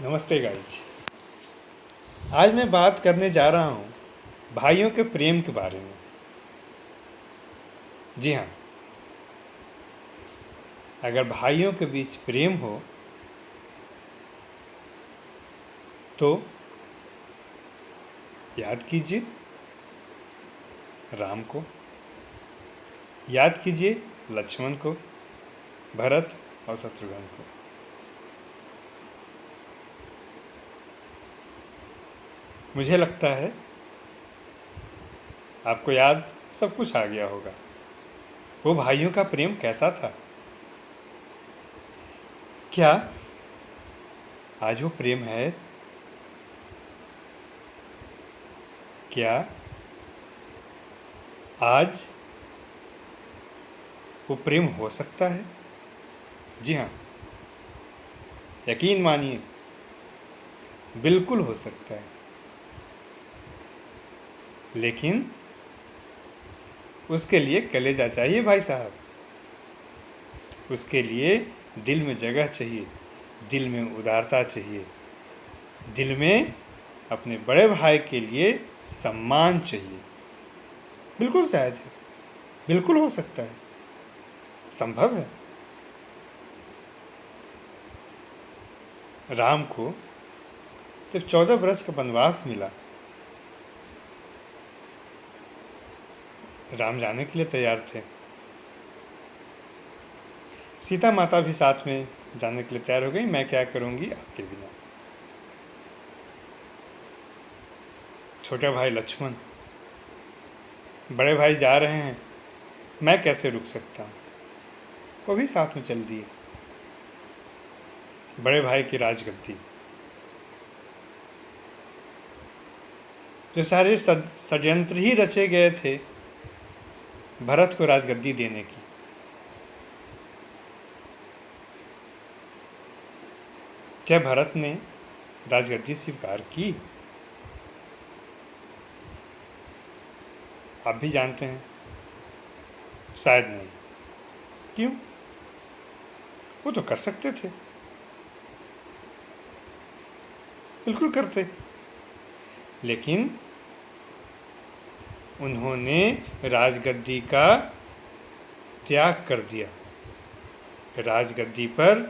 नमस्ते गाइज। आज मैं बात करने जा रहा हूँ भाइयों के प्रेम के बारे में। जी हाँ, अगर भाइयों के बीच प्रेम हो तो याद कीजिए राम को, याद कीजिए लक्ष्मण को, भरत और शत्रुघ्न को। मुझे लगता है आपको याद सब कुछ आ गया होगा। वो भाइयों का प्रेम कैसा था? क्या आज वो प्रेम है? क्या आज वो प्रेम हो सकता है? जी हाँ, यकीन मानिए बिल्कुल हो सकता है। लेकिन उसके लिए कलेजा चाहिए भाई साहब। उसके लिए दिल में जगह चाहिए, दिल में उदारता चाहिए, दिल में अपने बड़े भाई के लिए सम्मान चाहिए। बिल्कुल सहज है, बिल्कुल हो सकता है, संभव है। राम को जब 14 वर्ष का वनवास मिला, राम जाने के लिए तैयार थे। सीता माता भी साथ में जाने के लिए तैयार हो गई। मैं क्या करूंगी आपके बिना। छोटा भाई लक्ष्मण, बड़े भाई जा रहे हैं, मैं कैसे रुक सकता हूँ? वो भी साथ में चल दिए। बड़े भाई की राजगद्दी, जो सारे षड्यंत्र ही रचे गए थे भरत को राजगद्दी देने की, क्या भरत ने राजगद्दी स्वीकार की? आप भी जानते हैं, शायद नहीं। क्यों? वो तो कर सकते थे, बिल्कुल करते, लेकिन उन्होंने राजगद्दी का त्याग कर दिया। राजगद्दी पर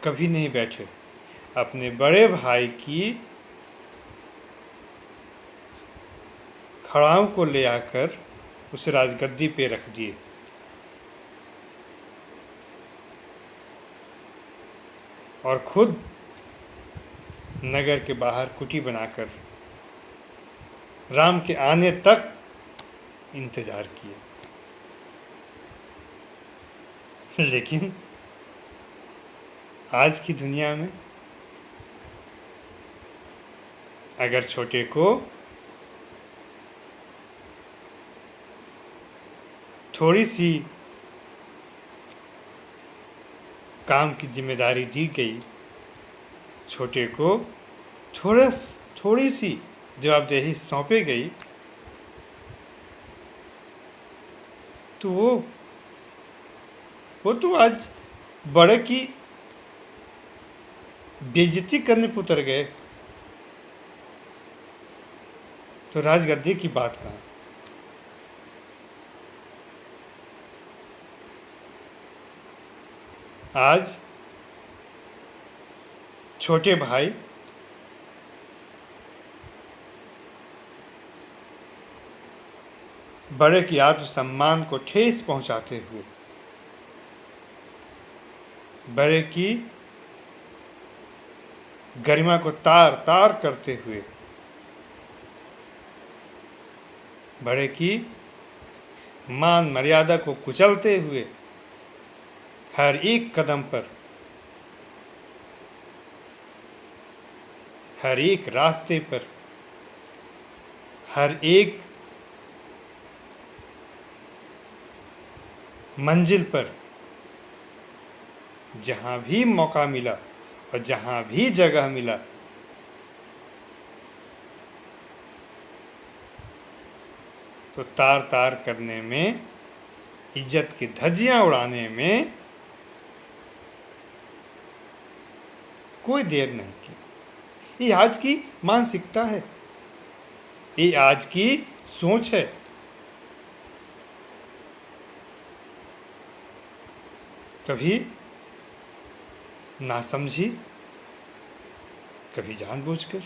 कभी नहीं बैठे। अपने बड़े भाई की खड़ाऊ को ले आकर उस राजगद्दी पे रख दिए। और खुद नगर के बाहर कुटी बनाकर राम के आने तक इंतजार किए। लेकिन आज की दुनिया में अगर छोटे को थोड़ी सी काम की जिम्मेदारी दी गई, छोटे को थोड़ी सी जवाबदेही सौंपी गई, तो वो तो आज बड़े की बेइज्जती करने पर उतर गए। तो राजगद्दी की बात कहाँ? आज छोटे भाई बड़े की आत्म सम्मान को ठेस पहुंचाते हुए, बड़े की गरिमा को तार तार करते हुए, बड़े की मान मर्यादा को कुचलते हुए, हर एक कदम पर, हर एक रास्ते पर, हर एक मंजिल पर, जहाँ भी मौका मिला और जहाँ भी जगह मिला, तो तार तार करने में, इज्जत की धज्जियां उड़ाने में कोई देर नहीं की। ये आज की मानसिकता है, ये आज की सोच है। कभी नासमझी, कभी जानबूझकर।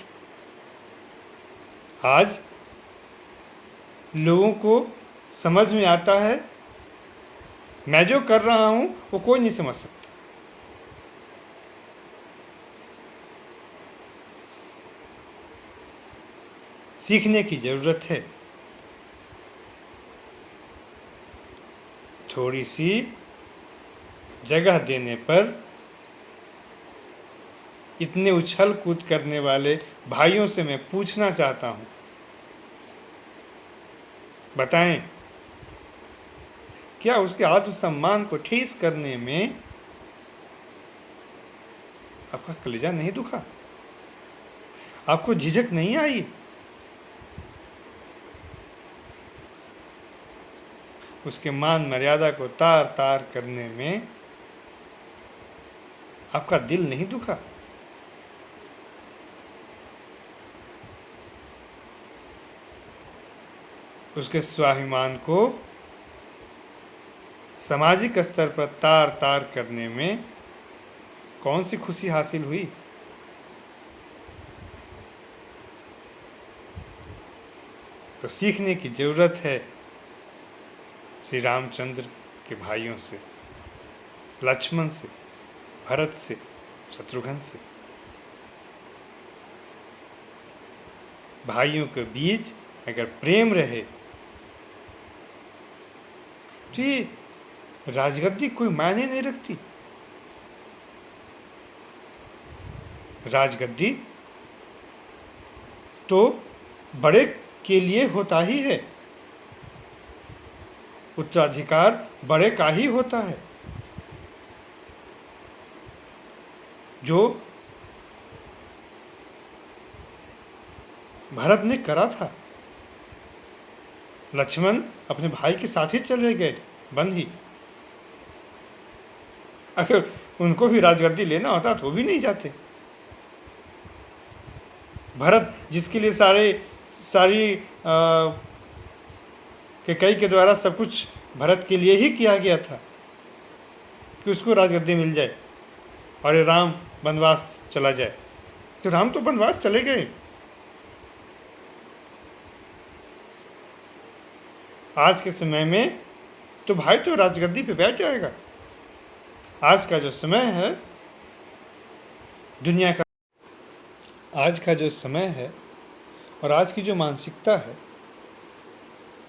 आज लोगों को समझ में आता है, मैं जो कर रहा हूं वो कोई नहीं समझ सकता। सीखने की जरूरत है। थोड़ी सी जगह देने पर इतने उछल कूद करने वाले भाइयों से मैं पूछना चाहता हूं, बताएं, क्या उसके आत्मसम्मान को ठेस करने में आपका कलेजा नहीं दुखा? आपको झिझक नहीं आई? उसके मान मर्यादा को तार तार करने में आपका दिल नहीं दुखा? उसके स्वाभिमान को सामाजिक स्तर पर तार तार करने में कौन सी खुशी हासिल हुई? तो सीखने की जरूरत है श्री रामचंद्र के भाइयों से, लक्ष्मण से, भरत से, शत्रुघ्न से। भाइयों के बीच अगर प्रेम रहे तो ये राजगद्दी कोई मायने नहीं रखती। राजगद्दी तो बड़े के लिए होता ही है, उत्तराधिकार बड़े का ही होता है। जो भरत ने करा था, लक्ष्मण अपने भाई के साथ ही चले गए बंद ही। अगर उनको भी राजगद्दी लेना होता तो भी नहीं जाते। भरत जिसके लिए सारी कैकेयी के द्वारा सब कुछ भरत के लिए ही किया गया था कि उसको राजगद्दी मिल जाए और राम वनवास चला जाए, तो राम तो वनवास चले गए। आज के समय में तो भाई तो राजगद्दी पे बैठ जाएगा। आज का जो समय है दुनिया का, आज का जो समय है और आज की जो मानसिकता है,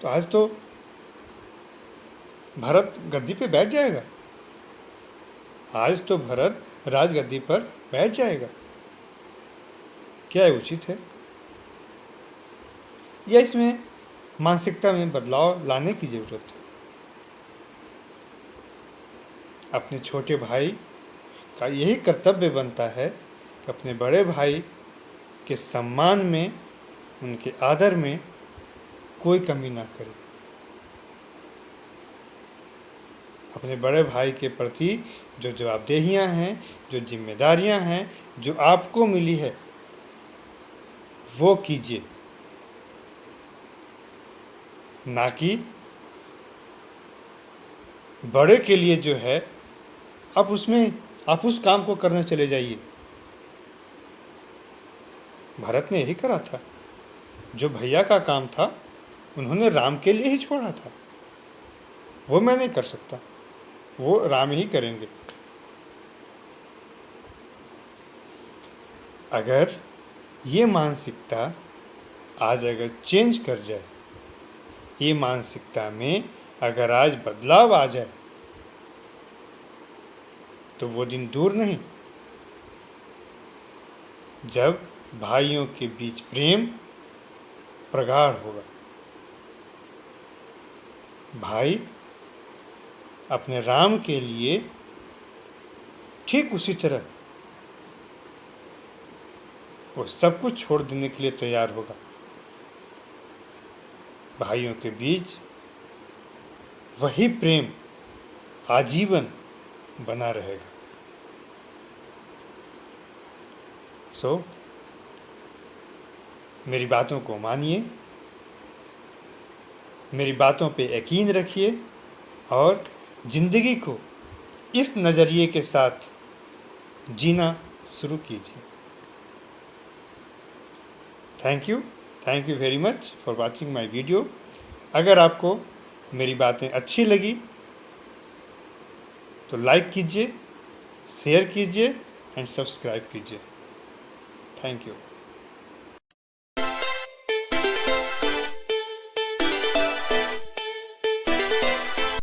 तो आज तो भरत गद्दी पे बैठ जाएगा। आज तो भरत राजगद्दी पर बैठ जाएगा। क्या ये उचित है? या इसमें मानसिकता में बदलाव लाने की जरूरत है? अपने छोटे भाई का यही कर्तव्य बनता है कि अपने बड़े भाई के सम्मान में, उनके आदर में कोई कमी ना करे। अपने बड़े भाई के प्रति जो जवाबदेहियां हैं, जो जिम्मेदारियां हैं, जो आपको मिली है, वो कीजिए, ना कि बड़े के लिए जो है आप उस काम को करने चले जाइए। भरत ने यही करा था। जो भैया का काम था उन्होंने राम के लिए ही छोड़ा था। वो मैं नहीं कर सकता, वो राम ही करेंगे। अगर ये मानसिकता आज अगर चेंज कर जाए, ये मानसिकता में अगर आज बदलाव आ जाए, तो वो दिन दूर नहीं जब भाइयों के बीच प्रेम प्रगाढ़ होगा। भाई अपने राम के लिए ठीक उसी तरह वो सब कुछ छोड़ देने के लिए तैयार होगा। भाइयों के बीच वही प्रेम आजीवन बना रहेगा। सो मेरी बातों को मानिए, मेरी बातों पे यकीन रखिए और ज़िंदगी को इस नज़रिए के साथ जीना शुरू कीजिए। Thank you very much for watching my video. अगर आपको मेरी बातें अच्छी लगी तो लाइक कीजिए, शेयर कीजिए एंड सब्सक्राइब कीजिए। Thank you.